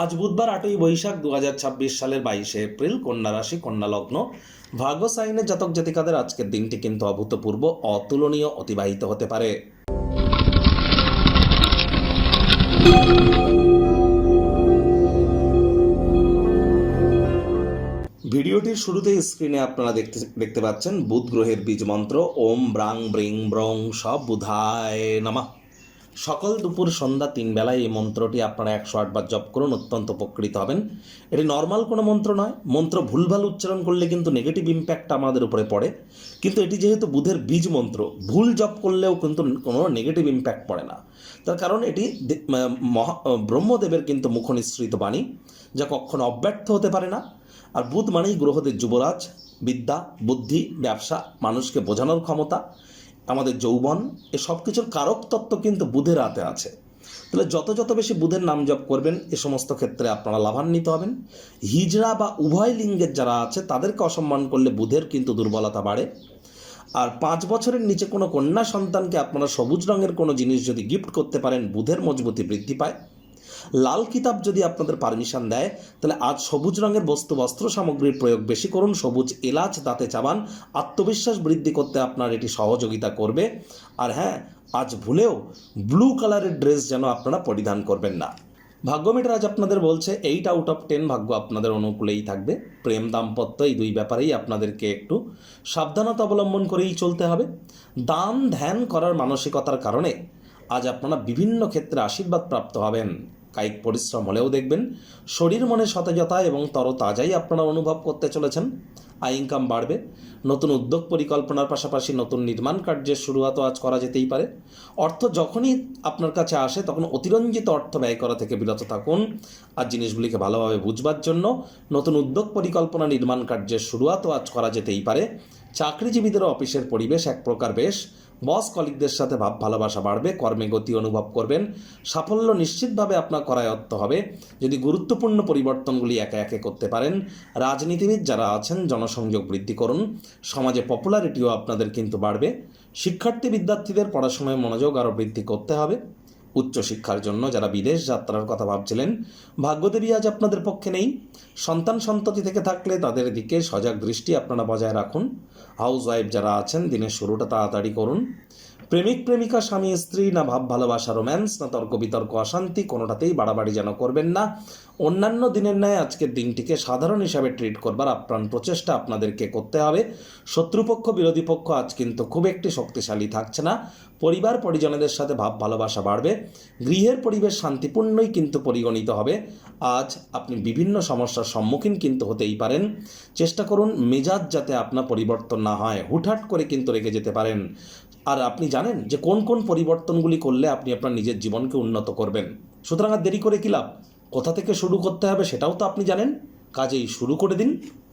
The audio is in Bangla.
আজ বুধবার 8ই বৈশাখ 2026 সালের 22শে এপ্রিল, কন্যা রাশি, কন্যা লগ্ন, ভাগ্য সাইনের জাতক জাতিকাদের আজকের দিনটি কিন্তু অভূতপূর্ব, অতুলনীয় অতিবাহিত হতে পারে। ভিডিওটির শুরুতেই স্ক্রিনে আপনারা দেখতে পাচ্ছেন বুধ গ্রহের বীজ মন্ত্র ওম ব্রাং ব্রিং ব্রং সব বুধায় নমঃ। সকাল দুপুর সন্ধ্যা 3 বেলায় এই মন্ত্রটি আপনারা 108 বার জপ করুন, অত্যন্ত উপকৃত হবেন। এটি নর্মাল কোনো মন্ত্র নয়। মন্ত্র ভুলভাল উচ্চারণ করলে কিন্তু নেগেটিভ ইম্প্যাক্ট আমাদের উপরে পড়ে, কিন্তু এটি যেহেতু বুধের বীজ মন্ত্র, ভুল জপ করলেও কিন্তু কোনো নেগেটিভ ইম্প্যাক্ট পড়ে না। তার কারণ এটি ব্রহ্মদেবের কিন্তু মুখনিসৃত বাণী, যা কখনো অব্যর্থ হতে পারে না। আর বুধ মানেই গ্রহদের যুবরাজ, বিদ্যা, বুদ্ধি, ব্যবসা, মানুষকে বোঝানোর ক্ষমতা, আমাদের যৌবন, এ সব কিছুর কারক তত্ত্ব কিন্তু বুধের হাতে আছে। তাহলে যত বেশি বুধের নাম জপ করবেন, এ সমস্ত ক্ষেত্রে আপনারা লাভান্বিত হবেন। হিজড়া বা উভয় লিঙ্গের যারা আছে তাদেরকে অসম্মান করলে বুধের কিন্তু দুর্বলতা বাড়ে। আর 5 বছরের নিচে কোনো কন্যা সন্তানকে আপনারা সবুজ রঙের কোনো জিনিস যদি গিফট করতে পারেন, বুধের মজবুতি বৃদ্ধি পায়। লাল কিতাব যদি আপনাদের পারমিশন দেয়, তাহলে আজ সবুজ রঙের বস্ত্র সামগ্রীর প্রয়োগ বেশি করুন। সবুজ এলাচ দাঁতে চাবান, আত্মবিশ্বাস বৃদ্ধি করতে আপনার এটি সহযোগিতা করবে। আর হ্যাঁ, আজ ভুলেও ব্লু কালারের ড্রেস যেন আপনারা পরিধান করবেন না। ভাগ্যমিটার আজ আপনাদের বলছে 8 আউট অফ 10 ভাগ্য আপনাদের অনুকূলেই থাকবে। প্রেম, দাম্পত্য, এই দুই ব্যাপারেই আপনাদেরকে একটু সাবধানতা অবলম্বন করেই চলতে হবে। দান ধ্যান করার মানসিকতার কারণে আজ আপনারা বিভিন্ন ক্ষেত্রে আশীর্বাদ প্রাপ্ত হবেন। কায়িক পরিশ্রম হলেও দেখবেন শরীর মনে সতেজতা এবং তরতাজাই আপনারা অনুভব করতে চলেছেন। আয় ইনকাম বাড়বে। নতুন উদ্যোগ পরিকল্পনার পাশাপাশি নতুন নির্মাণ কার্যের শুরুয়াতও আজ করা যেতেই পারে। অর্থ যখনই আপনার কাছে আসে তখন অতিরঞ্জিত অর্থ ব্যয় করা থেকে বিরত থাকুন। আর জিনিসগুলিকে ভালোভাবে বুঝবার জন্য নতুন উদ্যোগ পরিকল্পনা নির্মাণ কার্যের শুরুয়াতও আজ করা যেতেই পারে। চাকরিজীবীদের অফিসের পরিবেশ এক প্রকার বেশ। বস কলিগদের সাথে ভাব ভালোবাসা বাড়বে, কর্মে গতি অনুভব করবেন। সাফল্য নিশ্চিতভাবে আপনার করায়ত্ত হবে যদি গুরুত্বপূর্ণ পরিবর্তনগুলি একে একে করতে পারেন। রাজনীতিবিদ যারা আছেন জনসংযোগ বৃদ্ধি করুন। সমাজে পপুলারিটিও আপনাদের কিন্তু বাড়বে। শিক্ষার্থী বিদ্যার্থীদের পড়াশোনায় মনোযোগ আরও বৃদ্ধি করতে হবে। উচ্চশিক্ষার জন্য যারা বিদেশ যাত্রার কথা ভাবছিলেন, ভাগ্যদেবী আজ আপনাদের পক্ষে নেই। সন্তান সন্ততি থেকে থাকলে তাদের দিকে সজাগ দৃষ্টি আপনারা বজায় রাখুন। হাউস ওয়াইফ যারা আছেন দিনের শুরুটা তাড়াতাড়ি করুন। প্রেমিক প্রেমিকা, স্বামী স্ত্রী, না ভাব ভালোবাসা রোম্যান্স, না তর্ক বিতর্ক অশান্তি, কোনোটাতেই বাড়াবাড়ি যেন করবেন না। অন্যান্য দিনের ন্যায় আজকের দিনটিকে সাধারণ হিসাবে ট্রিট করবার আপ্রাণ প্রচেষ্টা আপনাদেরকে করতে হবে। শত্রুপক্ষ বিরোধী পক্ষ আজ কিন্তু খুব একটি শক্তিশালী থাকছে না। পরিবার পরিজনদের সাথে ভাব ভালোবাসা বাড়বে। গৃহের পরিবেশ শান্তিপূর্ণই কিন্তু পরিগণিত হবে। আজ আপনি বিভিন্ন সমস্যার সম্মুখীন কিন্তু হতেই পারেন। চেষ্টা করুন মেজাজ যাতে আপনার পরিবর্তন না হয়। হুটহাট করে কিন্তু রেগে যেতে পারেন। আর আপনি জানেন যে কোন কোন পরিবর্তনগুলি করলে আপনি আপনার নিজের জীবনকে উন্নত করবেন। সুতরাং আর দেরি করে কী লাভ? কোথা থেকে শুরু করতে হবে সেটাও তো আপনি জানেন। কাজেই শুরু করে দিন।